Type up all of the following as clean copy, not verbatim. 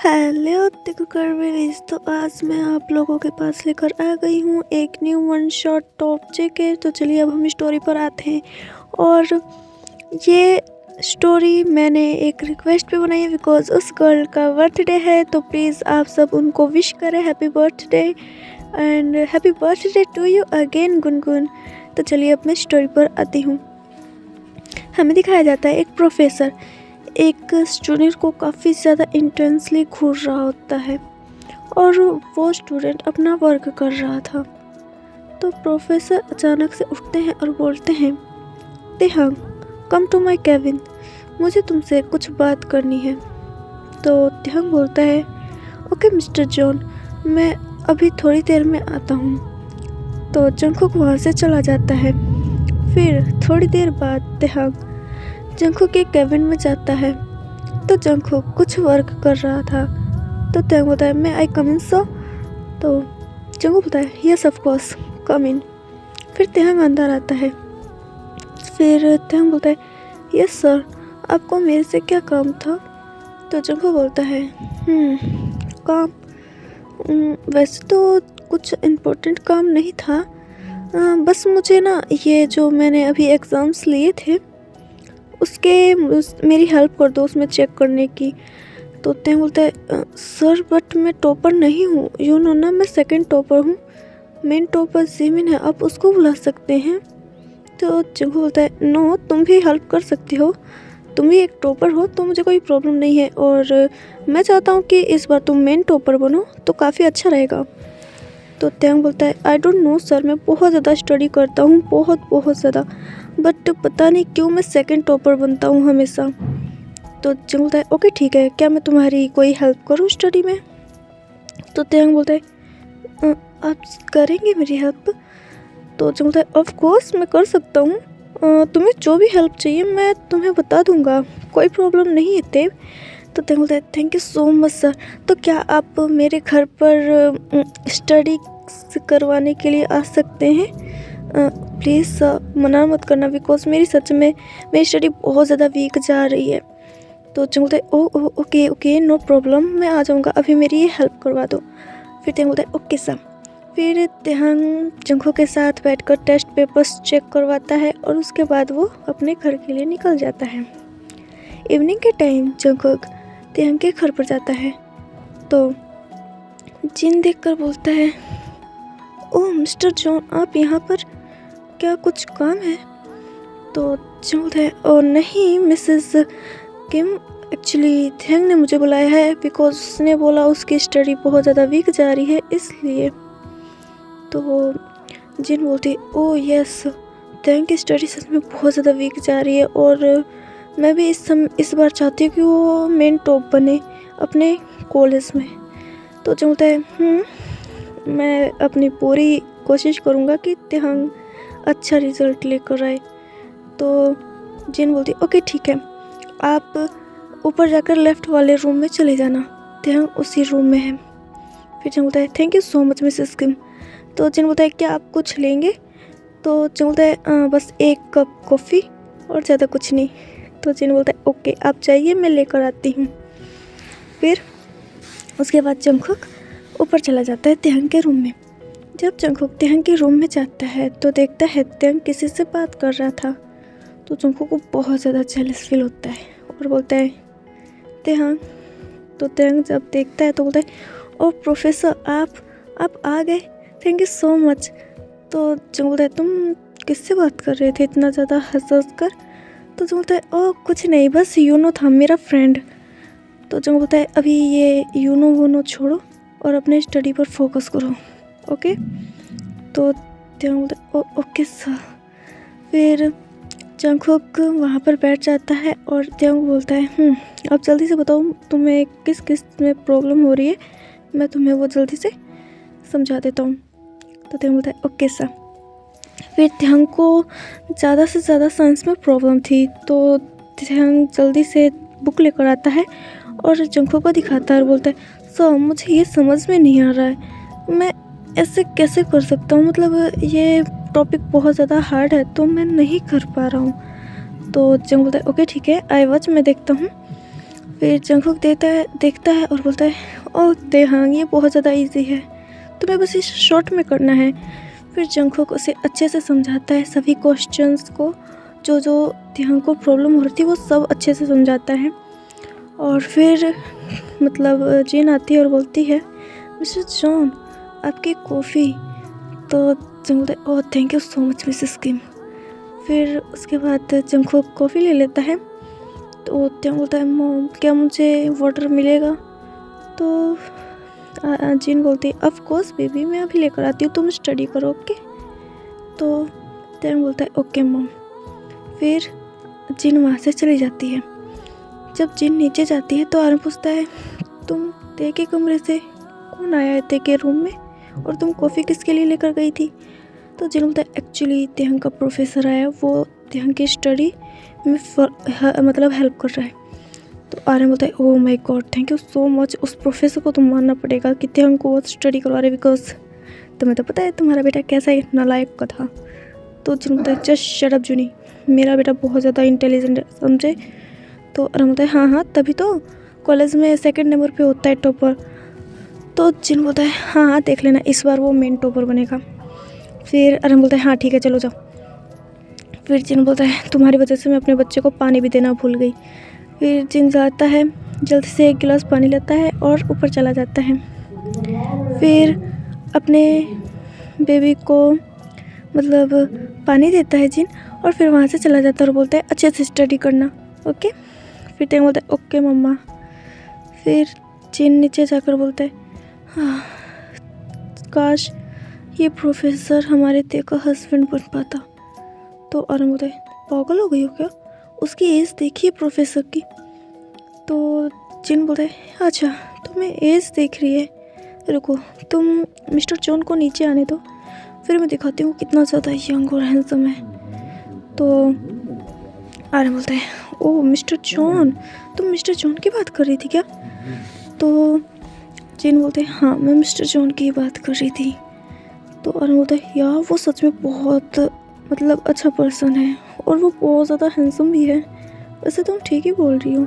Hello तिकुकरवेलीज। तो आज मैं आप लोगों के पास लेकर आ गई हूँ एक न्यू वन शॉट टॉप जेके। तो चलिए अब हम स्टोरी पर आते हैं। और ये स्टोरी मैंने एक रिक्वेस्ट पे बनाई है बिकॉज उस गर्ल का बर्थडे है। तो प्लीज़ आप सब उनको विश करें happy birthday and happy birthday to you again Gungun. तो चलिए अब मैं स्टोरी पर आती हूँ। हमें दिखाया जाता है एक प्रोफेसर एक स्टूडेंट को काफ़ी ज़्यादा इंटेंसली घूर रहा होता है और वो स्टूडेंट अपना वर्क कर रहा था। तो प्रोफेसर अचानक से उठते हैं और बोलते हैं, तेहंग कम टू माई केबिन, मुझे तुमसे कुछ बात करनी है। तो तेहंग बोलता है, ओके मिस्टर जॉन, मैं अभी थोड़ी देर में आता हूँ। तो जंगकुक वहाँ से चला जाता है। फिर थोड़ी देर बाद तेहंग जंगकुक के केबिन में जाता है। तो जंगकुक कुछ वर्क कर रहा था। तो तेहंग बोलता है, मैं आई कम इन सर। तो जंगकुक बोलता है, यस ऑफ कोर्स कम इन। फिर तेहंग अंदर आता है। फिर तेहंग बोलता है, यस सर, आपको मेरे से क्या काम था। तो जंगकुक बोलता है, काम वैसे तो कुछ इम्पोर्टेंट काम नहीं था, बस मुझे ना ये जो मैंने अभी एग्ज़ाम्स लिए थे मेरी हेल्प कर दो उसमें चेक करने की। तो तेहंग बोलता है, सर बट मैं टॉपर नहीं हूँ, यू नो ना, मैं सेकंड टॉपर हूँ, मेन टॉपर जिमिन है, आप उसको बुला सकते हैं। तो जंगकुक बोलता है, नो तुम भी हेल्प कर सकती हो, तुम भी एक टॉपर हो तो मुझे कोई प्रॉब्लम नहीं है और मैं चाहता हूँ कि इस बार तुम मेन टॉपर बनो तो काफ़ी अच्छा रहेगा। तो तेहंग बोलता है, आई डोंट नो सर, मैं बहुत ज़्यादा स्टडी करता हूँ, बहुत ज़्यादा, बट पता नहीं क्यों मैं सेकंड टॉपर बनता हूँ हमेशा। तो जंगकुक बोलता है, ओके ठीक है, क्या मैं तुम्हारी कोई हेल्प करूँ स्टडी में। तो तेहंग बोलता है, आप करेंगे मेरी हेल्प। तो जंगकुक बोलता है, ऑफ कोर्स मैं कर सकता हूँ, तुम्हें जो भी हेल्प चाहिए मैं तुम्हें बता दूँगा, कोई प्रॉब्लम नहीं है तेव। तो तेहंग बोलता है, thank you so much sir. तो क्या आप मेरे घर पर स्टडी करवाने के लिए आ सकते हैं। प्लीज़ सर मना मत करना बिकॉज मेरी स्टडी बहुत ज़्यादा वीक जा रही है। तो जंगकुक बोलता है, ओके ओके नो प्रॉब्लम, मैं आ जाऊँगा, अभी मेरी ये हेल्प करवा दो। फिर तेहंग बोलता है, ओके सर। फिर तेहंग जंगकुक के साथ बैठकर टेस्ट पेपर्स चेक करवाता है और उसके बाद वो अपने घर के लिए निकल जाता है। इवनिंग के टाइम जंगकुक तेहंग के घर पर जाता है। तो जिन देखकर बोलता है, ओह मिस्टर जॉन, आप यहाँ पर, क्या कुछ काम है। तो जंगकुक है, और नहीं मिसेस किम, एक्चुअली तेहंग ने मुझे बुलाया है बिकॉज उसने बोला उसकी स्टडी बहुत ज़्यादा वीक जा रही है इसलिए। तो जिन बोलती, ओह यस, तेहंग की स्टडी सच में बहुत ज़्यादा वीक जा रही है और मैं भी इस बार चाहती हूँ कि वो मेन टॉप बने अपने कॉलेज में। तो जो बोलता है, मैं अपनी पूरी कोशिश करूँगा कि तेहंग अच्छा रिज़ल्ट लेकर आए। तो जिन बोलती, ओके ठीक है, आप ऊपर जाकर लेफ़्ट वाले रूम में चले जाना, तेहंग उसी रूम में है। फिर जिन बोलता है, thank you so much Mrs Kim. तो जिन बोलता है, क्या आप कुछ लेंगे। तो जिन बोलता है, बस एक कप कॉफ़ी और ज़्यादा कुछ नहीं। तो जिन बोलता है, ओके आप जाइए, मैं लेकर आती हूँ। फिर उसके बाद जंगकुक ऊपर चला जाता है तेहंग के रूम में। जब जंगकुक तेहंग के रूम में जाता है तो देखता है तेहंग किसी से बात कर रहा था। तो जंगकुक को बहुत ज़्यादा जेलस फील होता है और बोलता है, तेहंग। तो तेहंग जब देखता है तो बोलता है, ओ प्रोफेसर, आप आ गए, थैंक यू सो मच। तो जंगकुक बोलता है, तुम किससे बात कर रहे थे इतना ज़्यादा हंस कर। तो जो बोलता है, ओह कुछ नहीं, बस यूनो था मेरा फ्रेंड। तो जो बोलता है, अभी ये यूनो वूनो छोड़ो और अपने स्टडी पर फोकस करो, ओके। तो तेहंग बोलता है, ओके सर। फिर जंगकुक वहाँ पर बैठ जाता है और तेहंग बोलता है, अब जल्दी से बताओ तुम्हें किस किस में प्रॉब्लम हो रही है, मैं तुम्हें वो जल्दी से समझा देता हूँ। तो तेहंग बोलता है, ओके सर। फिर तेहंग को ज़्यादा से ज़्यादा साइंस में प्रॉब्लम थी। तो तेहंग जल्दी से बुक लेकर आता है और जंगकुक को दिखाता है और बोलता है, सर मुझे ये समझ में नहीं आ रहा है, मैं ऐसे कैसे कर सकता हूँ, मतलब ये टॉपिक बहुत ज़्यादा हार्ड है तो मैं नहीं कर पा रहा हूँ। तो जंग बोलता है, ओके ठीक है, आई वॉच, मैं देखता हूँ। फिर जंगकुक देखता है और बोलता है, ओह तेहांग ये बहुत ज़्यादा इजी है, तुम्हें बस इस शॉर्ट में करना है। फिर जंगकुक उसे अच्छे से समझाता है सभी क्वेश्चंस को, जो तेहांग को प्रॉब्लम हो रही थी वो सब अच्छे से समझाता है। और फिर मतलब जिन आती है और बोलती है, मिस्टर जॉन आपकी कॉफ़ी। तो जंग बोलता है, oh thank you so much Mrs Kim. फिर उसके बाद जंगकुक कॉफ़ी ले लेता है। तो तेहांग बोलता है, मॉम क्या मुझे वाटर मिलेगा? तो जिन बोलती है, ऑफ कोर्स बेबी मैं अभी लेकर आती हूँ, तुम स्टडी करो ओके। तो तेहांग बोलता है, ओके मॉम। फिर जिन वहाँ से चली जाती है। जब जिन नीचे जाती है तो आरम पूछता है, तुम ते के कमरे से कौन आया है ते के रूम में, और तुम कॉफ़ी किसके लिए लेकर गई थी? तो जिन बोलता है, एक्चुअली तेहांग का प्रोफेसर आया, वो तेहांग की स्टडी में मतलब हेल्प कर रहा है। तो आर्यन बोलता है, oh my God thank you so much, उस प्रोफेसर को तुम मानना पड़ेगा कि तेहांग को बहुत स्टडी करवा रहे, बिकॉज तुम्हें तो पता है तुम्हारा बेटा कैसा है, नालायक का था। तो जिन बोलता है, जस्ट शट अप जूनी, मेरा बेटा बहुत ज़्यादा इंटेलिजेंट है समझे। तो आर्यन बोलता है, हाँ तभी तो कॉलेज में सेकंड नंबर पे होता है टॉपर। तो जिन बोलता है, हाँ देख लेना इस बार वो मेन टॉपर बनेगा। फिर आर्यन बोलता है, हाँ ठीक है चलो जाओ। फिर जिन बोलता है, तुम्हारी वजह से मैं अपने बच्चे को पानी भी देना भूल गई। फिर जिन जाता है, जल्दी से एक गिलास पानी लेता है और ऊपर चला जाता है। फिर अपने बेबी को मतलब पानी देता है जिन, और फिर वहाँ से चला जाता है और बोलता है, अच्छे से स्टडी करना ओके। फिर टेंग बोलता है, ओके मम्मा। फिर जिन नीचे जाकर बोलता है, हाँ काश ये प्रोफेसर हमारे ते का हस्बैंड बन पाता। तो आरम बोलता है, पागल हो गई हो क्या, उसकी एज देखिए प्रोफेसर की। तो जिन बोलता है, अच्छा तुम्हें एज देख रही है, रुको तुम मिस्टर जॉन को नीचे आने दो, फिर मैं दिखाती हूँ कितना ज़्यादा यंग और हैंडसम है। तो आर्यन बोलता है, ओह मिस्टर जॉन, तुम मिस्टर जॉन की बात कर रही थी क्या? तो जिन बोलते हैं, हाँ मैं मिस्टर जॉन की बात कर रही थी। तो आर्यन बोलता है, यार वो सच में बहुत मतलब अच्छा पर्सन है, और वो बहुत ज़्यादा हैंडसम भी है। वैसे तुम ठीक ही बोल रही हो,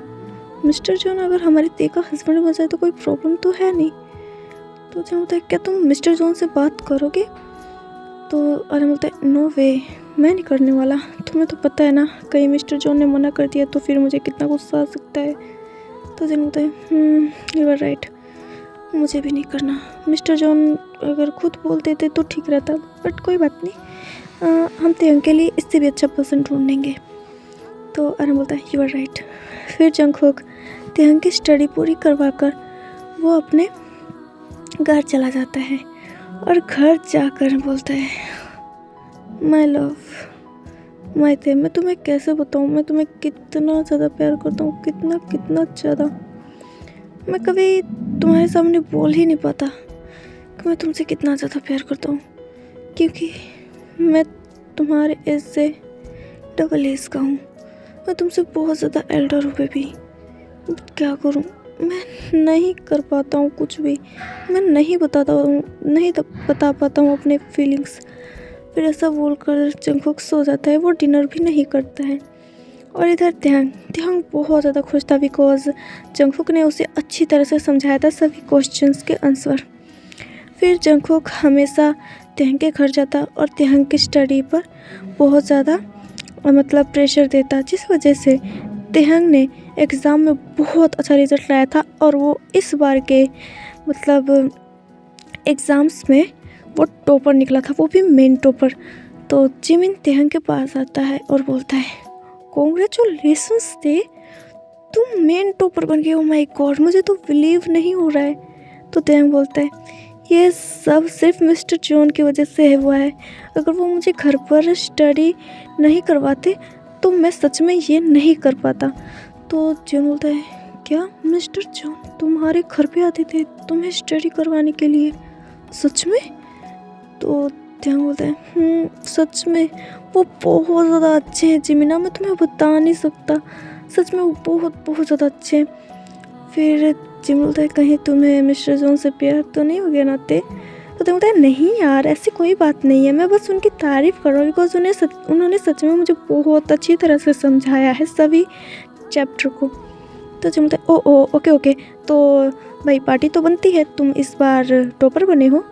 मिस्टर जॉन अगर हमारे ते का हस्बैंड बन जाए तो कोई प्रॉब्लम तो है नहीं। तो जिन बोलता है, क्या तुम मिस्टर जॉन से बात करोगे? तो आर्यन बोलता है, नो वे, मैं नहीं करने वाला, तुम्हें तो पता है ना, कहीं मिस्टर जॉन ने मना कर दिया तो फिर मुझे कितना गुस्सा आ सकता है। तो जिन बोलता है, यू आर राइट, मुझे भी नहीं करना, मिस्टर जॉन अगर खुद बोल देते तो ठीक रहता, बट कोई बात नहीं, हम तेहांग के लिए इससे भी अच्छा पर्सन ढूंढेंगे। तो आर्यन बोलता है, यू आर राइट। फिर जंगकुक तेहांग की स्टडी पूरी करवा कर वो अपने घर चला जाता है, और घर जाकर बोलता है, माय लव, माय थे, मैं तुम्हें कैसे बताऊँ, मैं तुम्हें कितना ज़्यादा प्यार करता हूँ, कितना ज़्यादा। मैं कभी तुम्हारे सामने बोल ही नहीं पाता कि मैं तुमसे कितना ज़्यादा प्यार करता हूँ, क्योंकि मैं तुम्हारे एज से डबल एज का हूँ, मैं तुमसे बहुत ज़्यादा एल्डर हूँ बेबी। क्या करूँ, मैं नहीं कर पाता हूँ कुछ भी, मैं नहीं बता पाता हूँ अपने फीलिंग्स। फिर ऐसा बोलकर जंगकुक सो जाता है, वो डिनर भी नहीं करता है। और इधर तेहांग बहुत ज़्यादा खुश था, बिकॉज जंगकुक ने उसे अच्छी तरह से समझाया था सभी क्वेश्चंस के आंसर। फिर जंगकुक हमेशा तेहांग के घर जाता और तेहांग की स्टडी पर बहुत ज़्यादा मतलब प्रेशर देता, जिस वजह से तेहांग ने एग्ज़ाम में बहुत अच्छा रिजल्ट लाया था, और वो इस बार के मतलब एग्ज़ाम्स में वो टॉपर निकला था, वो भी मेन टॉपर। तो जिमिन तेहांग के पास आता है और बोलता है, कॉन्ग्रेचुलेशंस ते, तुम मेन टॉपर बन गए, ओ माय गॉड, मुझे तो बिलीव नहीं हो रहा है। तो तेहांग बोलता है, ये सब सिर्फ मिस्टर जॉन की वजह से हुआ है, अगर वो मुझे घर पर स्टडी नहीं करवाते तो मैं सच में ये नहीं कर पाता। तो जॉन बोलता है, क्या मिस्टर जॉन तुम्हारे घर पे आते थे तुम्हें स्टडी करवाने के लिए, सच में? तो तेहांग बोलता है, सच में, वो बहुत ज़्यादा अच्छे हैं जिमिना, मैं तुम्हें बता नहीं सकता, सच में वो बहुत ज़्यादा अच्छे हैं। फिर जिम बोलता है, कहीं तुम्हें मिस्टर जॉन से प्यार तो नहीं हो गया ना ते? तो तेहांग बोलता है, नहीं यार ऐसी कोई बात नहीं है, मैं बस उनकी तारीफ़ कर रहा हूँ, बिकॉज उन्होंने सच में मुझे बहुत अच्छी तरह से समझाया है सभी चैप्टर को। तो जंग बोलता है ओ ओ ओके ओके, तो भाई पार्टी तो बनती है, तुम इस बार टॉपर बने हो।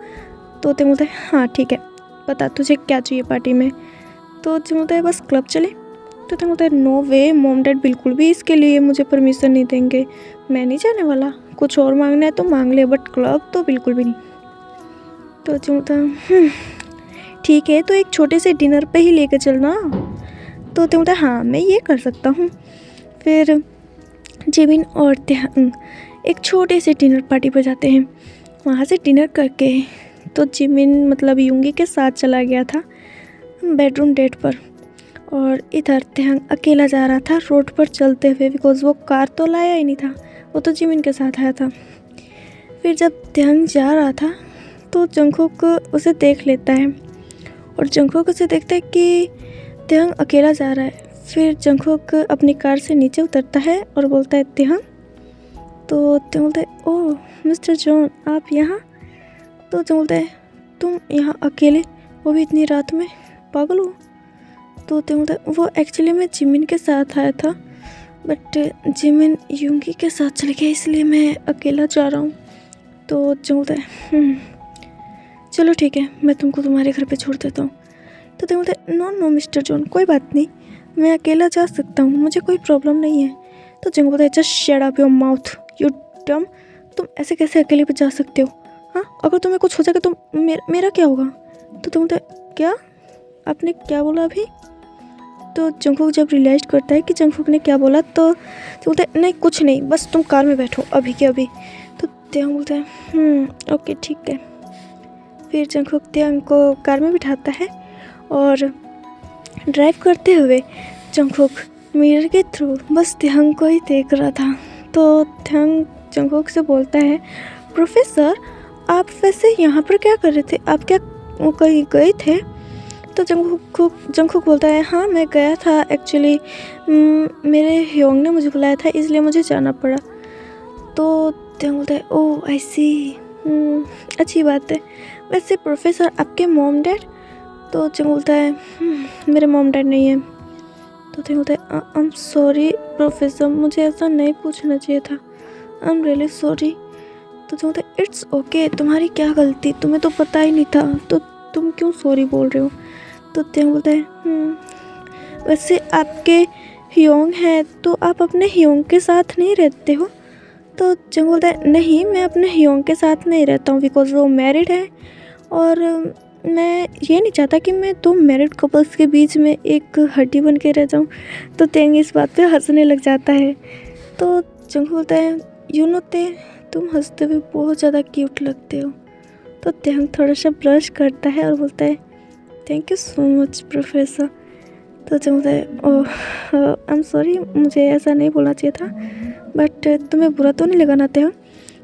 तो तेंग बोलता है हाँ ठीक है, बता तुझे क्या चाहिए पार्टी में। तो जंग बोलता है बस क्लब चले। तो तेंग बोलता है नो वे, मॉम डैड बिल्कुल भी इसके लिए मुझे परमिशन नहीं देंगे, मैं नहीं जाने वाला, कुछ और मांगना है तो मांग ले, बट क्लब तो बिल्कुल भी नहीं। तो जंग बोलता है ठीक है, तो एक छोटे से डिनर पे ही लेकर चलना। तो तेंग बोलता है हाँ मैं ये कर सकता हूँ। फिर जिमिन और त्याग एक छोटे से डिनर पार्टी पर जाते हैं। वहाँ से डिनर करके तो जिमिन मतलब यूंगी के साथ चला गया था बेडरूम डेट पर, और इधर त्याग अकेला जा रहा था रोड पर चलते हुए, बिकॉज वो कार तो लाया ही नहीं था, वो तो जिमिन के साथ आया था। फिर जब त्याग जा रहा था तो जंगकुक उसे देख लेता है, और जंगकुक उसे देखता है कि त्याग अकेला जा रहा है। फिर जंगकुक अपनी कार से नीचे उतरता है और बोलता है त्याग। तो त्याग बोलता है ओह मिस्टर जॉन आप यहाँ। तो त्याग बोलता है तुम यहाँ अकेले, वो भी इतनी रात में, पागल हो। तो त्याग बोलता है वो एक्चुअली मैं जिमिन के साथ आया था, बट जिमिन यूंगी के साथ चले गया, इसलिए मैं अकेला जा रहा हूँ। तो त्याग बोलता है चलो ठीक है, मैं तुमको तुम्हारे घर पे छोड़ देता हूँ। तो त्याग बोलता है नो नो मिस्टर जॉन, कोई बात नहीं, मैं अकेला जा सकता हूँ, मुझे कोई प्रॉब्लम नहीं है। तो जंग बोलता है just shut up your mouth you डम, तुम ऐसे कैसे अकेले पे जा सकते हो, हाँ अगर तुम्हें कुछ हो जाएगा तो मेरा क्या होगा। तो तुम बोलता है क्या, आपने क्या बोला अभी। तो जंगकुक जब रियलाइज करता है कि जंगकुक ने क्या बोला, तो बोलता है नहीं कुछ नहीं, बस तुम कार में बैठो अभी के अभी। तो त्याग बोलता है ओके ठीक है। फिर जंगकुक त्याग को कार में बिठाता है, और ड्राइव करते हुए जंगकुक मिरर के थ्रू बस त्याग को ही देख रहा था। तो त्याग जंगकुक से बोलता है प्रोफेसर आप वैसे यहाँ पर क्या कर रहे थे, आप क्या कहीं गए थे। तो जंगकुक बोलता है हाँ मैं गया था एक्चुअली, मेरे ह्योंग ने मुझे बुलाया था इसलिए मुझे जाना पड़ा। तो त्याग बोलता है ओह आई सी, अच्छी बात है। वैसे प्रोफेसर आपके मॉम डैड। तो जंग बोलता है मेरे मॉम डैड नहीं है। तो त्याग बोलता है आई एम सॉरी प्रोफेसर, मुझे ऐसा नहीं पूछना चाहिए था, आई एम रियली सॉरी। तो त्याग बोलता है इट्स ओके, तुम्हारी क्या गलती, तुम्हें तो पता ही नहीं था, तो तुम क्यों सॉरी बोल रहे हो। तो त्याग बोलता है वैसे आपके ह्योंग हैं तो आप अपने ह्योंग के साथ नहीं रहते हो। तो जंग बोलता है नहीं मैं अपने ह्योंग के साथ नहीं रहता हूँ, बिकॉज वो मैरिड है, और मैं ये नहीं चाहता कि मैं दो मैरिड कपल्स के बीच में एक हड्डी बन के रह जाऊँ। तो त्याग इस बात पे हंसने लग जाता है। तो जंग बोलता है यू नो तुम हंसते हुए बहुत ज़्यादा क्यूट लगते हो। तो त्याग थोड़ा सा ब्लश करता है और बोलता है thank you so much professor. तो जंग बोलता है ओह आई एम सॉरी, मुझे ऐसा नहीं बोलना चाहिए था, बट तुम्हें बुरा तो नहीं लगा ना त्याग।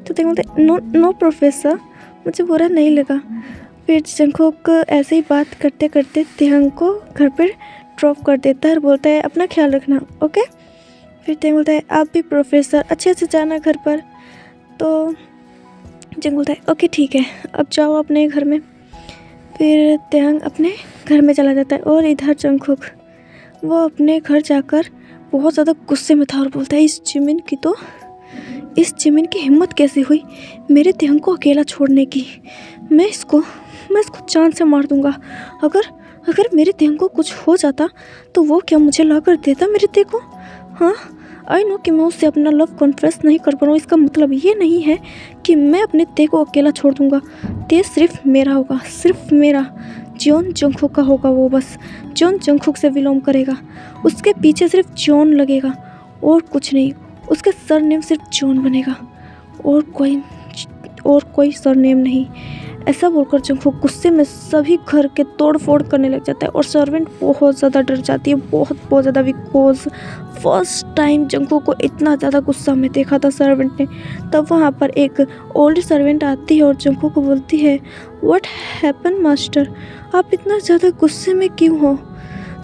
तो त्याग बोलता है नो नो प्रोफेसर, मुझे बुरा नहीं लगा। फिर जंगकुक ऐसे ही बात करते करते त्याग को घर पर ड्रॉप कर देता है और बोलता है अपना ख्याल रखना ओके। फिर त्याग बोलता है आप भी प्रोफेसर अच्छे से जाना घर पर। तो जंग बोलता है ओके ठीक है, अब जाओ अपने घर में। फिर त्याग अपने घर में चला जाता है, और इधर जंगकुक वो अपने घर जाकर बहुत ज़्यादा गुस्से में था और बोलता है इस जिमिन की हिम्मत कैसे हुई मेरे त्याग को अकेला छोड़ने की, मैं इसको जान से मार दूंगा। अगर मेरे त्याग को कुछ हो जाता तो वो क्या मुझे ला कर देता मेरे त्याग को। हाँ आई नो कि मैं उससे अपना लव कन्फेस नहीं कर पा रहा हूँ, इसका मतलब ये नहीं है कि मैं अपने त्याग को अकेला छोड़ दूंगा। त्याग सिर्फ मेरा होगा, सिर्फ मेरा, जॉन जंगकुक का होगा, वो बस जॉन जंगकुक से विलोम करेगा, उसके पीछे सिर्फ जॉन लगेगा और कुछ नहीं, उसके सरनेम सिर्फ जॉन बनेगा और कोई सरनेम नहीं। ऐसा बोलकर जंगकुक गुस्से में सभी घर के तोड़ फोड़ करने लग जाता है, और सर्वेंट बहुत ज़्यादा डर जाती है, बहुत ज़्यादा, बिकॉज फर्स्ट टाइम जंगकुक को इतना ज़्यादा गुस्सा में देखा था सर्वेंट ने। तब वहाँ पर एक ओल्ड सर्वेंट आती है और जंगकुक को बोलती है व्हाट हैपन मास्टर, आप इतना ज़्यादा गुस्से में क्यों हो।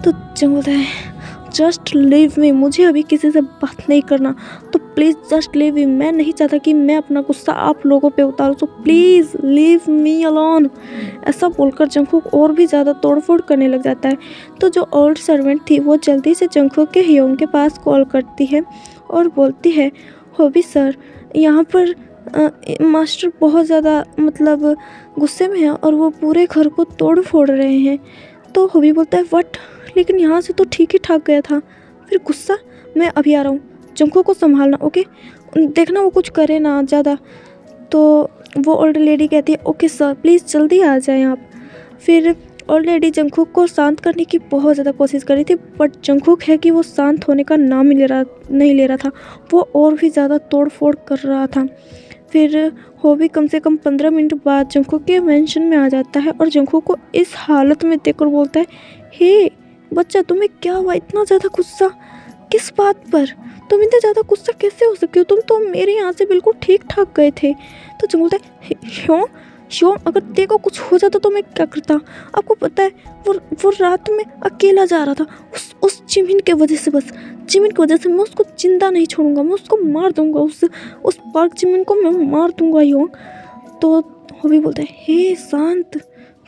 तो जंग बोलता है जस्ट लीव मी, मुझे अभी किसी से बात नहीं करना, तो प्लीज़ जस्ट लीव मी, मैं नहीं चाहता कि मैं अपना गुस्सा आप लोगों पे उतारूँ, तो प्लीज़ लीव मी अलोन। ऐसा बोलकर जंगकुक और भी ज़्यादा तोड़फोड़ करने लग जाता है। तो जो ओल्ड सर्वेंट थी वो जल्दी से जंगकुक के ह्योंग के पास कॉल करती है और बोलती है, हॉबी सर, यहाँ पर मास्टर बहुत ज़्यादा मतलब गुस्से में है और वो पूरे घर को तोड़ फोड़ रहे हैं। तो हॉबी बोलता है, व्हाट, लेकिन यहाँ से तो ठीक ही ठाक गया था, फिर गुस्सा, मैं अभी आ रहा हूँ, जंगकुक को संभालना, ओके, देखना वो कुछ करे ना ज़्यादा। तो वो ओल्ड लेडी कहती है, ओके सर, प्लीज़ जल्दी आ जाएं आप। फिर ओल्ड लेडी जंगकुक को शांत करने की बहुत ज़्यादा कोशिश कर रही थी, बट जंगकुक है कि वो शांत होने का नाम ही नहीं ले रहा था, वो और भी ज़्यादा तोड़ फोड़ कर रहा था। फिर हॉबी कम से कम 15 मिनट बाद जंगकुक के मेंशन में आ जाता है और जंगकुक को इस हालत में देखकर बोलता है, हे बच्चा, तुम्हें क्या हुआ, इतना ज़्यादा गुस्सा किस बात पर, तुम इतने ज़्यादा गुस्सा कैसे हो सकते हो, तुम तो मेरे यहाँ से बिल्कुल ठीक ठाक गए थे। तो जंग बोलता है, क्यों, अगर तेरे को कुछ हो जाता तो मैं क्या करता, आपको पता है वो रात में अकेला जा रहा था, उस जिमिन के वजह से, बस जिमिन की वजह से मैं उसको जिंदा नहीं छोड़ूंगा, मैं उसको मार दूंगा, उस पार्क जिमिन को मैं मार दूंगा योंग। तो हॉबी बोलता है, हे शांत,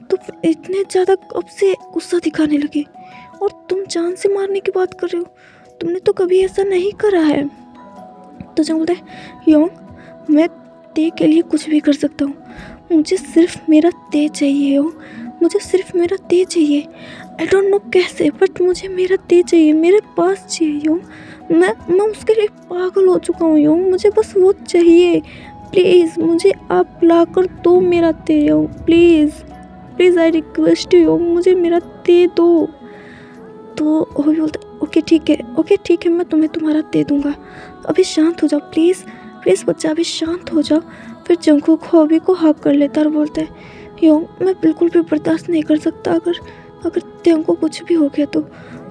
तुम इतने ज़्यादा कब से गुस्सा दिखाने लगे, और तुम जान से मारने की बात कर रहे हो, तुमने तो कभी ऐसा नहीं करा है। तो जंग बोलता है, योंग, मैं ते के लिए कुछ भी कर सकता हूँ, मुझे सिर्फ मेरा ते चाहिए योंग, मुझे सिर्फ मेरा ते चाहिए, आई डोंट नो कैसे, बट मुझे मेरा ते चाहिए, मेरे पास चाहिए योंग, मैं उसके लिए पागल हो चुका हूँ योंग, मुझे बस वो चाहिए, प्लीज़ मुझे आप ला कर दो मेरा ते Yong, please I request you Yong, मुझे मेरा ते दो। तो वो भी बोलता है, ओके ठीक है, मैं तुम्हें तुम्हारा दे दूँगा, अभी शांत हो जाओ, प्लीज़ बच्चा, अभी शांत हो जाओ। फिर जंगकुक हॉबी को हक कर लेता और बोलता है, योंग, मैं बिल्कुल भी बर्दाश्त नहीं कर सकता, अगर तेंग को कुछ भी हो गया तो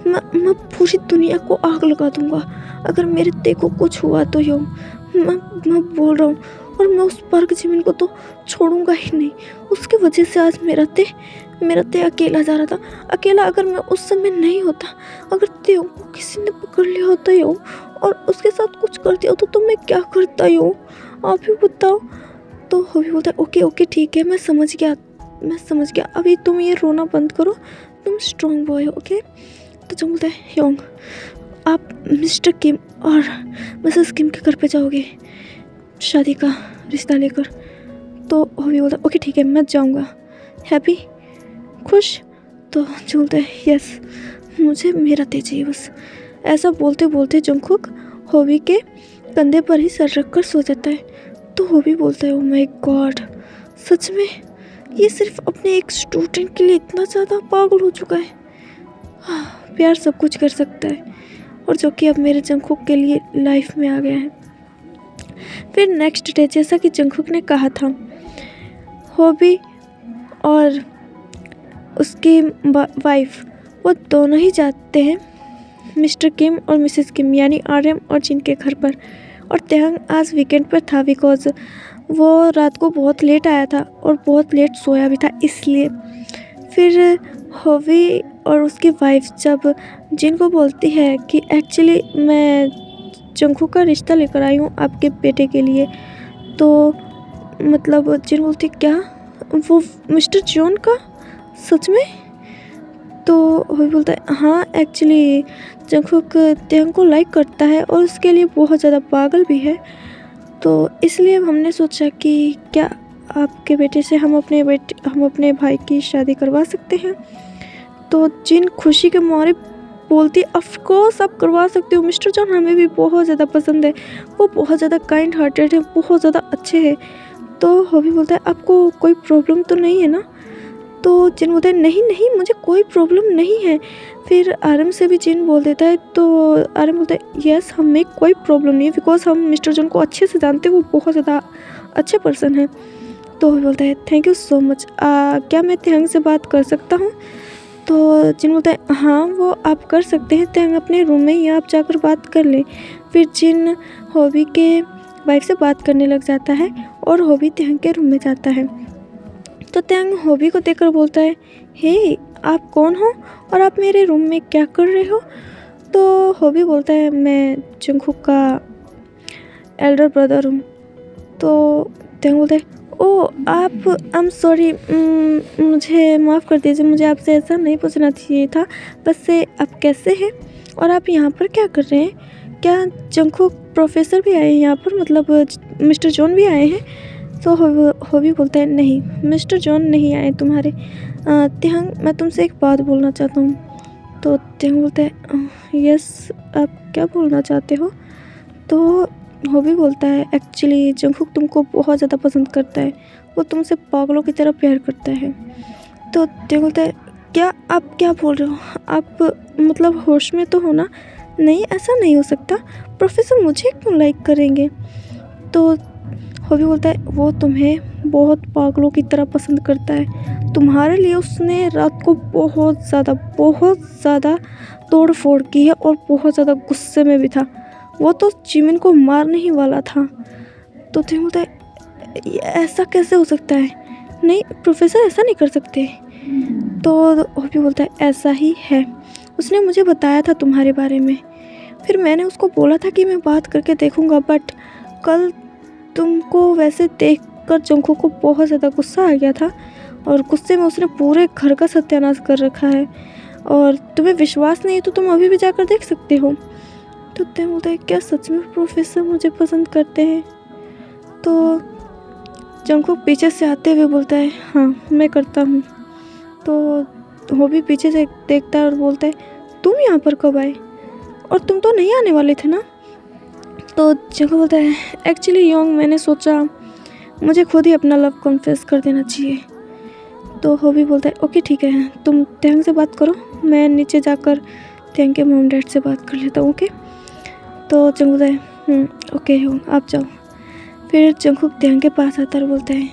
मैं पूरी दुनिया को आग लगा दूँगा, अगर मेरे ते को कुछ हुआ तो योंग, मैं बोल रहा हूँ, और मैं उस पार्क जिमिन को तो छोड़ूंगा ही नहीं, उसकी वजह से आज मेरा ते अकेला जा रहा था, अकेला अगर मैं उस समय नहीं होता, अगर ते को किसी ने पकड़ लिया होता योंग और उसके साथ कुछ कर दिया होता तो मैं क्या करता योंग, आप ही बताओ। तो हॉबी बोलता है, ओके ठीक है, मैं समझ गया, अभी तुम ये रोना बंद करो, तुम स्ट्रॉन्ग बॉय हो, ओके। तो जो बोलता है, योंग, आप मिस्टर किम और मिसेस किम के घर पे जाओगे शादी का रिश्ता लेकर। तो हॉबी बोलता है, ओके ठीक है, मैं जाऊँगा, हैप्पी, खुश। तो जो बोलता है, यस, मुझे मेरा ते चाहिए बस। ऐसा बोलते बोलते जंगकुक हॉबी के कंधे पर ही सर रख कर सो जाता है। तो हॉबी बोलता है, ओ माय गॉड, सच में ये सिर्फ अपने एक स्टूडेंट के लिए इतना ज़्यादा पागल हो चुका है। प्यार सब कुछ कर सकता है, और जो कि अब मेरे जंगकुक के लिए लाइफ में आ गया है। फिर नेक्स्ट डे, जैसा कि जंगकुक ने कहा था, हॉबी और उसकी वाइफ वो दोनों ही जाते हैं मिस्टर किम और मिसेस किम यानी आर्यम और जिन के घर पर। और तेहंग आज वीकेंड पर था, बिकॉज वो रात को बहुत लेट आया था और बहुत लेट सोया भी था, इसलिए। फिर हॉबी और उसकी वाइफ जब जिन को बोलती है कि एक्चुअली मैं जंगकुक का रिश्ता लेकर आई हूँ आपके बेटे के लिए, तो मतलब जिन बोलती, क्या वो मिस्टर जॉन का, सच में? तो हॉबी बोलता है, हाँ एक्चुअली जंगकुक तेहंग को लाइक करता है और उसके लिए बहुत ज़्यादा पागल भी है, तो इसलिए हमने सोचा कि क्या आपके बेटे से हम अपने भाई की शादी करवा सकते हैं। तो जिन खुशी के मारे बोलती, ऑफ कोर्स आप करवा सकते हो, मिस्टर जॉन हमें भी बहुत ज़्यादा पसंद है, वो बहुत ज़्यादा काइंड हार्टेड है, बहुत ज़्यादा अच्छे हैं। तो हॉबी बोलता है, आपको कोई प्रॉब्लम तो नहीं है ना? तो जिन बोलता है, नहीं मुझे कोई प्रॉब्लम नहीं है। फिर आरएम से भी जिन बोल देता है, तो आरएम बोलता है, यस, हमें कोई प्रॉब्लम नहीं है, बिकॉज हम मिस्टर जॉन को अच्छे से जानते हैं, वो बहुत ज़्यादा अच्छे पर्सन हैं। तो बोलता है, थैंक यू सो मच, क्या मैं तेहंग से बात कर सकता हूँ? तो जिन बोलता है, हाँ वो आप कर सकते हैं, तेहंग अपने रूम में ही आप जाकर बात कर लें। फिर जिन हॉबी के वाइफ से बात करने लग जाता है और हॉबी तेहंग के रूम में जाता है। तो तेहंग हॉबी को देखकर बोलता है, हे आप कौन हो और आप मेरे रूम में क्या कर रहे हो? तो हॉबी बोलता है, मैं जंगकुक का एल्डर ब्रदर हूँ। तो तेहंग बोलता है, ओ आप, आई एम सॉरी, मुझे माफ़ कर दीजिए, मुझे आपसे ऐसा नहीं पूछना चाहिए था, बस से आप कैसे हैं और आप यहाँ पर क्या कर रहे हैं? क्या जंगकुक प्रोफेसर भी आए हैं यहाँ पर, मतलब मिस्टर जॉन भी आए हैं? तो होबी बोलता है नहीं, मिस्टर जॉन नहीं आए तुम्हारे। तिहंग, मैं तुमसे एक बात बोलना चाहता हूँ। तो तिहंग बोलता है यस, आप क्या बोलना चाहते हो? तो होबी बोलता है एक्चुअली जंगकुक तुमको बहुत ज़्यादा पसंद करता है, वो तुमसे पागलों की तरह प्यार करता है। तो तिहंग बोलता है क्या, आप क्या बोल रहे हो? आप मतलब होश में तो हो ना? नहीं, ऐसा नहीं हो सकता, प्रोफेसर मुझे क्यों लाइक करेंगे? तो होबी बोलता है वो तुम्हें बहुत पागलों की तरह पसंद करता है, तुम्हारे लिए उसने रात को बहुत ज़्यादा तोड़ फोड़ की है और बहुत ज़्यादा गुस्से में भी था, वो तो जिमिन को मारने ही वाला था। तो तिहंग बोलता है ये ऐसा कैसे हो सकता है? नहीं प्रोफेसर, ऐसा नहीं कर सकते। तो होबी बोलता है ऐसा ही है, उसने मुझे बताया था तुम्हारे बारे में, फिर मैंने उसको बोला था कि मैं बात करके देखूंगा, बट कल तुमको वैसे देखकर जंगकुक को बहुत ज़्यादा गुस्सा आ गया था और गुस्से में उसने पूरे घर का सत्यानाश कर रखा है, और तुम्हें विश्वास नहीं है तो तुम अभी भी जाकर देख सकते हो। तो तिहंग बोलता है क्या सच में प्रोफेसर मुझे पसंद करते हैं? तो जंगकुक पीछे से आते हुए बोलता है हाँ मैं करता हूँ। तो वो भी पीछे से देखता है और बोलता है तुम यहाँ पर कब आए, और तुम तो नहीं आने वाले थे ना? तो जंगकुक बोलता है एक्चुअली योंग, मैंने सोचा मुझे खुद ही अपना लव कन्फेस कर देना चाहिए। तो होबी बोलता है ओके ठीक है, तुम तिहंग से बात करो, मैं नीचे जाकर तिहंग के मॉम डैड से बात कर लेता हूँ। ओके। तो जंगकुक बोलता है ओके हो, आप जाओ। फिर जंगकुक तिहंग के पास आता है और बोलता है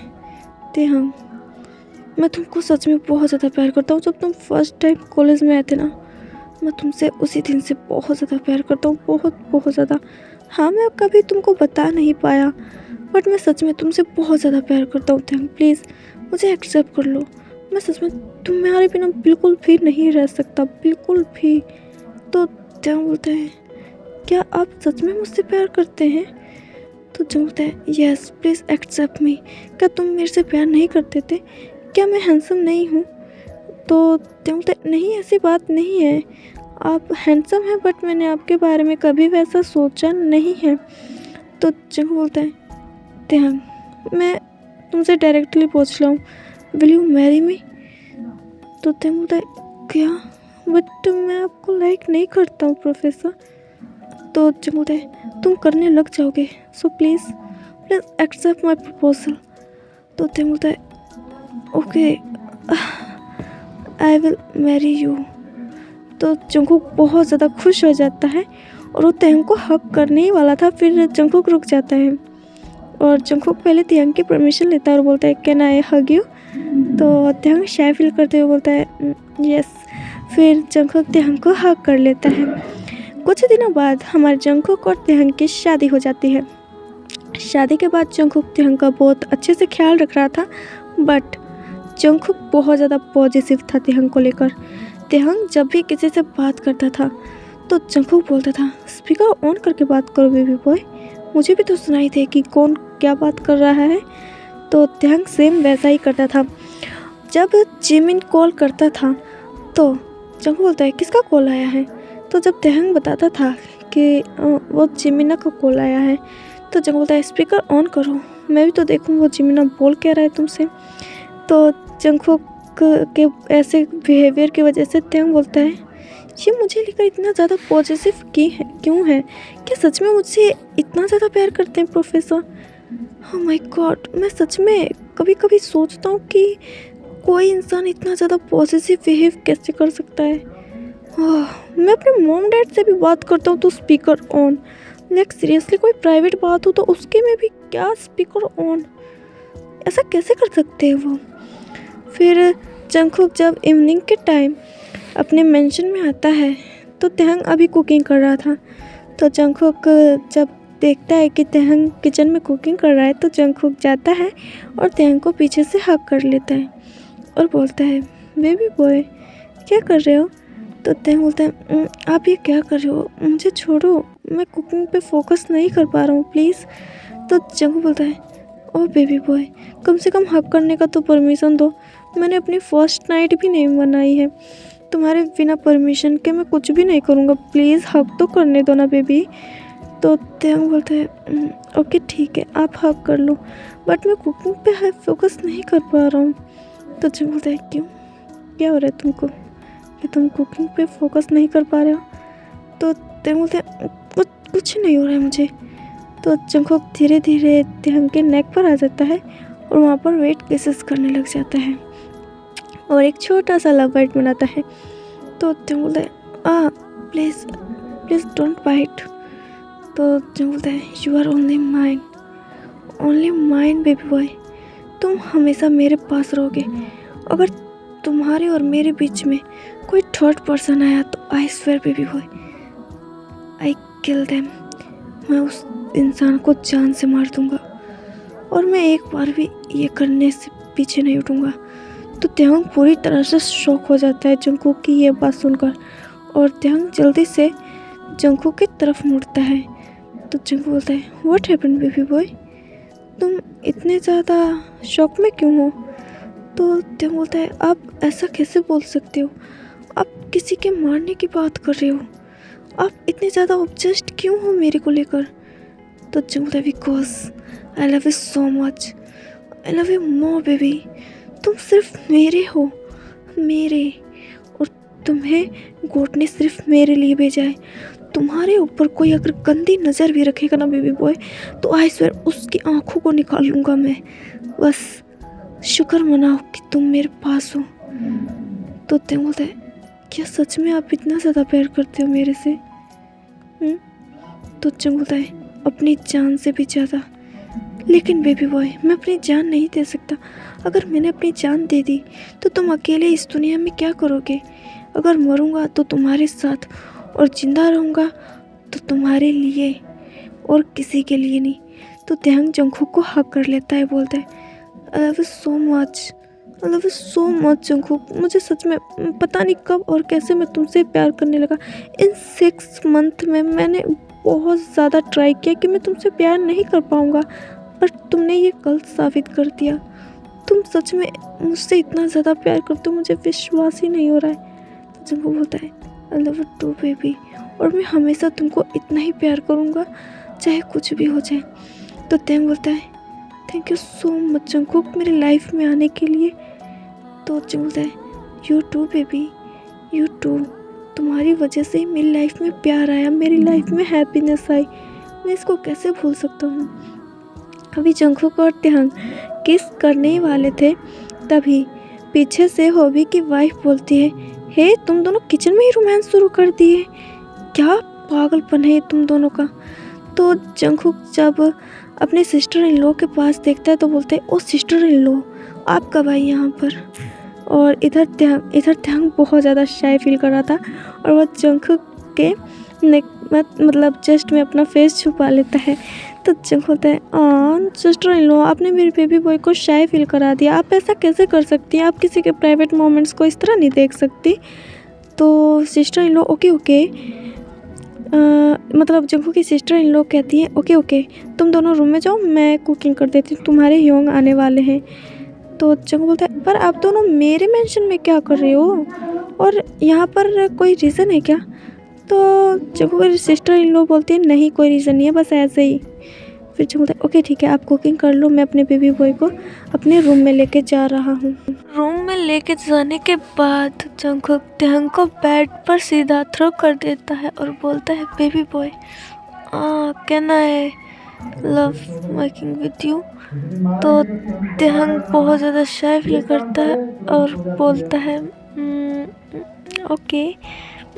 तिहंग, मैं तुमको सच में बहुत ज़्यादा प्यार करता हूँ, जब तुम फर्स्ट टाइम कॉलेज में आए थे ना, मैं तुमसे उसी दिन से बहुत ज़्यादा प्यार करता हूँ, बहुत ज़्यादा। हाँ मैं कभी तुमको बता नहीं पाया, बट मैं सच में तुमसे बहुत ज़्यादा प्यार करता हूँ तिहंग, प्लीज़ मुझे एक्सेप्ट कर लो, मैं सच में तुम्हारे बिना बिल्कुल भी नहीं रह सकता, बिल्कुल भी। तो तिहंग बोलता है क्या आप सच में मुझसे प्यार करते हैं? तो जंग बोलता है यस प्लीज़ एक्सेप्ट मी, क्या तुम मेरे से प्यार नहीं करते थे? क्या मैं हैंडसम नहीं हूँ? तो जंग बोलता है नहीं ऐसी बात नहीं है, आप हैंडसम हैं, बट मैंने आपके बारे में कभी वैसा सोचा नहीं है। तो जंग बोलता है तिहंग, मैं तुमसे डायरेक्टली पूछ रहा हूँ, विल यू मैरी मी? तो तिहंग बोलता है क्या, बट मैं आपको लाइक नहीं करता हूँ प्रोफेसर। तो जंग बोलता है तुम करने लग जाओगे, so please accept my proposal. तो तिहंग बोलता है okay I will marry you. तो जंगकुक बहुत ज़्यादा खुश हो जाता है और वो तिहंग को हक करने ही वाला था, फिर जंगकुक रुक जाता है और जंगकुक पहले तिहंग की परमिशन लेता है और बोलता है कैन आई हग यू? तो तिहंग शाय फील करते हुए बोलता है यस। फिर जंगकुक तिहंग को हक कर लेता है। कुछ दिनों बाद हमारे जंगकुक और तिहंग की शादी हो जाती है। शादी के बाद जंगकुक तिहंग का बहुत अच्छे से ख्याल रख रहा था, बट जंगकुक बहुत ज़्यादा पॉजिटिव था तिहंग को लेकर। तिहंग जब भी किसी से बात करता था तो जंगकुक बोलता था स्पीकर ऑन करके बात करो बेबी बॉय, मुझे भी तो सुनाई दे कि कौन क्या बात कर रहा है। तो तिहंग सेम वैसा ही करता था। जब जिमिन कॉल करता था तो जंगकुक बोलता है किसका कॉल आया है? तो जब तिहंग बताता था कि वो जिमिना का कॉल आया है, तो जंगकुक बोलता है स्पीकर ऑन करो, मैं भी तो देखूँ वो जिमिना बोल क्या रहा है तुमसे। तो जंगकुक के ऐसे बिहेवियर की वजह से तिहंग बोलता है ये मुझे लेकर इतना ज़्यादा पॉजिटिव क्यों है? क्या सच में मुझसे इतना ज़्यादा प्यार करते हैं प्रोफेसर? ओह माय गॉड, मैं सच में कभी कभी सोचता हूँ कि कोई इंसान इतना ज़्यादा पॉजिटिव बिहेव कैसे कर सकता है। मैं अपने मॉम डैड से भी बात करता हूँ तो स्पीकर ऑन, लाइक सीरियसली कोई प्राइवेट बात हो तो उसके में भी क्या स्पीकर ऑन, ऐसा कैसे कर सकते हैं वो? फिर जंगकुक जब इवनिंग के टाइम अपने मेंशन में आता है तो तिहंग अभी कुकिंग कर रहा था। तो जंगकुक जब देखता है कि तिहंग किचन में कुकिंग कर रहा है तो जंगकुक जाता है और तिहंग को पीछे से हग कर लेता है और बोलता है बेबी बॉय क्या कर रहे हो? तो तिहंग बोलता है आप ये क्या कर रहे हो, मुझे छोड़ो, मैं कुकिंग पे फोकस नहीं कर पा रहा हूँ प्लीज़। तो जंगकुक बोलता है ओह बेबी बॉय, कम से कम हग करने का तो परमिशन दो, मैंने अपनी फर्स्ट नाइट भी नहीं मनाई है। तुम्हारे बिना परमिशन के मैं कुछ भी नहीं करूँगा, प्लीज़ हक तो करने दो ना बेबी। तो तेहंग बोलते हैं ओके ठीक है आप हक कर लो, बट मैं कुकिंग पे फोकस नहीं कर पा रहा हूँ। तो जंग बोलता है क्यों, क्या हो रहा है तुमको कि तुम कुकिंग पे फोकस नहीं कर पा रहे हो? तो तेहंग बोलते हैं कुछ नहीं हो रहा है मुझे। तो जंगकुक धीरे धीरे तेहंग के नेक पर आ जाता है और वहाँ पर वेट किसेस करने लग जाता है और एक छोटा सा लव बाइट बनाता है। तो तेहंग बोलता है प्लीज़ प्लीज़ डोंट बाइट। तो तेहंग बोलता है you are only mine baby boy, तुम हमेशा मेरे पास रहोगे। अगर तुम्हारे और मेरे बीच में कोई थर्ड पर्सन आया तो I swear baby boy I kill them, मैं उस इंसान को जान से मार दूंगा और मैं एक बार भी ये करने से पीछे नहीं उठूंगा। तो तेहंग पूरी तरह से शॉक हो जाता है जंगकुक की ये बात सुनकर और तेहंग जल्दी से जंगकुक की तरफ मुड़ता है। तो जंगकुक बोलता है व्हाट हैपेंड बेबी बॉय, तुम इतने ज़्यादा शॉक में क्यों हो? तो तेहंग बोलता है आप ऐसा कैसे बोल सकते हो, आप किसी के मारने की बात कर रहे हो, आप इतने ज़्यादा ऑब्सेस्ड क्यों हो मेरे को लेकर? तो जंगकुक बोलता है because I love you so much, I love you more baby, तुम सिर्फ मेरे हो, मेरे, और तुम्हें गॉड ने सिर्फ मेरे लिए भेजा है। तुम्हारे ऊपर कोई अगर गंदी नज़र भी रखेगा ना बेबी बॉय तो आई स्वेयर उसकी आंखों को निकाल लूँगा मैं, बस शुक्र मनाओ कि तुम मेरे पास हो। तो तेहंग बोलता है क्या सच में आप इतना ज़्यादा प्यार करते हो मेरे से? तो जंग बोलता है अपनी जान से भी ज़्यादा। लेकिन बेबी बॉय मैं अपनी जान नहीं दे सकता, अगर मैंने अपनी जान दे दी तो तुम अकेले इस दुनिया में क्या करोगे? अगर मरूंगा तो तुम्हारे साथ और ज़िंदा रहूँगा तो तुम्हारे लिए और किसी के लिए नहीं। तो तेहंग जंगकुक को हक कर लेता है, बोलता है I love you so much, I love you so much Jungkook, मुझे सच में पता नहीं कब और कैसे मैं तुमसे प्यार करने लगा। इन 6 मंथ में मैंने बहुत ज़्यादा ट्राई किया कि मैं तुमसे प्यार नहीं कर पाऊँगा, पर तुमने ये गलत साबित कर दिया। तुम सच में मुझसे इतना ज़्यादा प्यार करते हो, मुझे विश्वास ही नहीं हो रहा है। तो जंगकुक बोलता है I love you too baby, और मैं हमेशा तुमको इतना ही प्यार करूँगा चाहे कुछ भी हो जाए। तो तेहंग बोलता है thank you so much Jungkook मेरी लाइफ में आने के लिए। तो जंगकुक बोलता है you too baby, you too, तुम्हारी वजह से ही मेरी लाइफ में प्यार आया, मेरी लाइफ में हैप्पीनेस आई, मैं इसको कैसे भूल सकता हूँ। अभी जंगकुक और तेहंग किस करने वाले थे तभी पीछे से हॉबी की वाइफ बोलती है हे तुम दोनों किचन में ही रोमांस शुरू कर दिए, क्या पागलपन है तुम दोनों का। तो जंगकुक जब अपने सिस्टर इन लॉ के पास देखता है तो बोलते हैं ओ सिस्टर इन लॉ आप कब आई यहाँ पर? और इधर तेहंग बहुत ज़्यादा शाय फील कर रहा था और वह जंगकुक के नेक मतलब चेस्ट में अपना फेस छुपा लेता है। तो जंगकुक बोलता है सिस्टर इन लॉ आपने मेरे बेबी बॉय को शाय फील करा दिया, आप ऐसा कैसे कर सकती हैं, आप किसी के प्राइवेट मोमेंट्स को इस तरह नहीं देख सकती। तो सिस्टर इन लॉ ओके मतलब जंगकुक की सिस्टर इन लॉ कहती है ओके तुम दोनों रूम में जाओ, मैं कुकिंग कर देती हूँ, तुम्हारे ह्योंग आने वाले हैं। तो जंगकुक बोलता है पर आप दोनों मेरे मेंशन में क्या कर रहे हो और यहाँ पर कोई रीज़न है क्या? तो जंगकुक की सिस्टर इन लॉ बोलती है नहीं कोई रीज़न नहीं है, बस ऐसे ही। फिर जंगकुक बोलता है ओके ठीक है आप कुकिंग कर लो, मैं अपने बेबी बॉय को अपने रूम में लेके जा रहा हूँ। रूम में लेके जाने के बाद जंगकुक तेहंग को बेड पर सीधा थ्रो कर देता है और बोलता है baby boy can I love making with you. तो तेहंग बहुत ज़्यादा शाय फील करता है और बोलता है ओके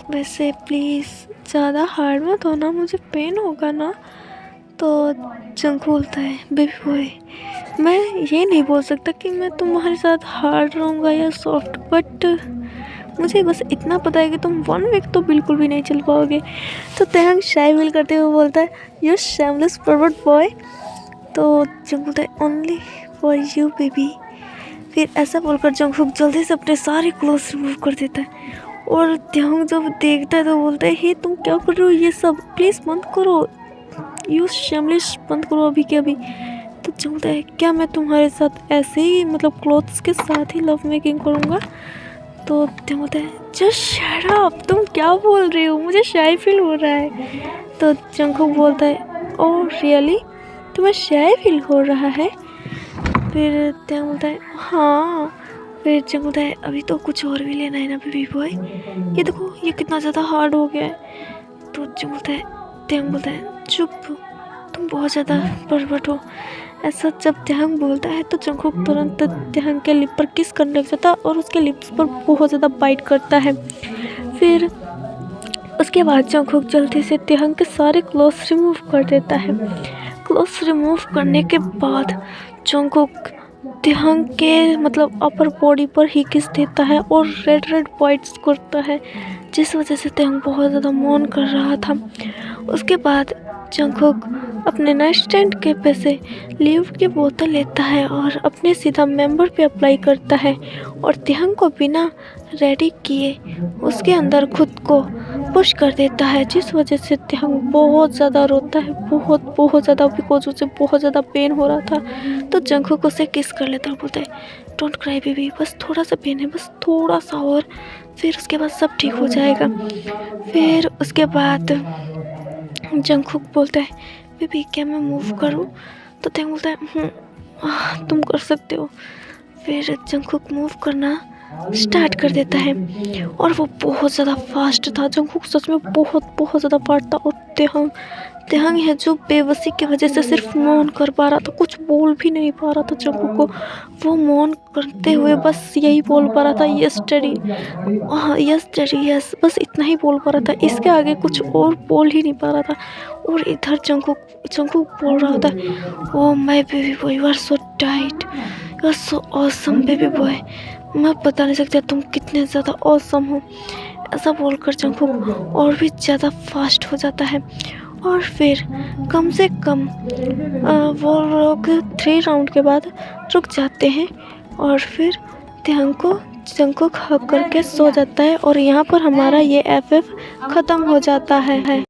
वैसे प्लीज़ ज़्यादा हार्ड मत होना, मुझे पेन होगा ना। तो जंगकुक बोलता है बेबी बॉय मैं ये नहीं बोल सकता कि मैं तुम्हारे साथ हार्ड रहूँगा या सॉफ्ट, बट मुझे बस इतना पता है कि तुम 1 वीक तो बिल्कुल भी नहीं चल पाओगे। तो तेहंग शाय फील करते हुए बोलता है यू शैमलेस परवर्ट बॉय। तो जंगकुक बोलता है ओनली फॉर यू बेबी। फिर ऐसा बोलकर जंगकुक जल्दी से अपने सारे क्लोथ्स रिमूव कर देता है और तेहंग जब देखता है तो बोलता है हे तुम क्या कर रहे हो, ये सब प्लीज़ बंद करो, यू शैमलेस बंद करो अभी के अभी। तो जंगकुक बोलता है क्या मैं तुम्हारे साथ ऐसे ही मतलब क्लोथ्स के साथ ही लव मेकिंग करूँगा? तो जंग बोलता है जस्ट शट अप, तुम क्या बोल रही हो, मुझे शाय फील हो रहा है। तो जंगकुक बोलता है ओह रियली, तुम्हें शाय फील हो रहा है। फिर जंग बोलता है हाँ। फिर जंग बोलता है अभी तो कुछ और भी लेना है ना बेबी बॉय, ये देखो ये कितना ज़्यादा हार्ड हो गया है। तो जंग बोलता है चुप, तुम बहुत ज़्यादा बड़बड़ हो। ऐसा जब त्यंग बोलता है तो जंगकुक तुरंत त्यंग के लिप पर किस करने लग जाता है और उसके लिप्स पर बहुत ज़्यादा बाइट करता है। फिर उसके बाद जंगकुक जल्दी से त्यंग के सारे क्लोथ्स रिमूव कर देता है। क्लोथ्स रिमूव करने के बाद जंगकुक त्यंग के मतलब अपर बॉडी पर ही किस देता है और रेड रेड बाइट्स करता है, जिस वजह से त्यंग बहुत ज़्यादा मौन कर रहा था। उसके बाद जंगकुक अपने नाइट स्टैंड के पे से लीव की बोतल लेता है और अपने सीधा मेंबर पे अप्लाई करता है और त्यंग को बिना रेडी किए उसके अंदर खुद को पुश कर देता है, जिस वजह से त्यंग बहुत ज़्यादा रोता है, बहुत ज़्यादा, बिकॉज उसे बहुत ज़्यादा पेन हो रहा था। तो जंगकुक उसे किस कर लेता है और बोलता है डोंट क्राई बेबी, बस थोड़ा सा पेन है, बस थोड़ा सा और, फिर उसके बाद सब ठीक हो जाएगा। फिर उसके बाद जंगकुक बोलता है बेबी क्या मैं मूव करूं? तो त्यंग बोलता है तुम कर सकते हो। फिर जंगकुक मूव करना स्टार्ट कर देता है और वो बहुत ज़्यादा फास्ट था। जंगकुक सच में बहुत ज़्यादा फास्ट था और त्यंग है जो बेबसी की वजह से सिर्फ मौन कर पा रहा था, कुछ बोल भी नहीं पा रहा था। जंगकुक को वो मौन करते हुए बस यही बोल पा रहा था yes daddy, yes daddy yes, बस इतना ही बोल पा रहा था, इसके आगे कुछ और बोल ही नहीं पा रहा था। और इधर जंगकुक बोल रहा था oh my baby boy you are so tight, you are so awesome baby boy, मैं बता नहीं सकता तुम कितने ज़्यादा ऑसम हो। ऐसा बोलकर जंगकुक और भी ज़्यादा फास्ट हो जाता है और फिर कम से कम वो लोग 3 राउंड के बाद रुक जाते हैं और फिर जंगकुक हग करके सो जाता है और यहाँ पर हमारा ये FF ख़त्म हो जाता है।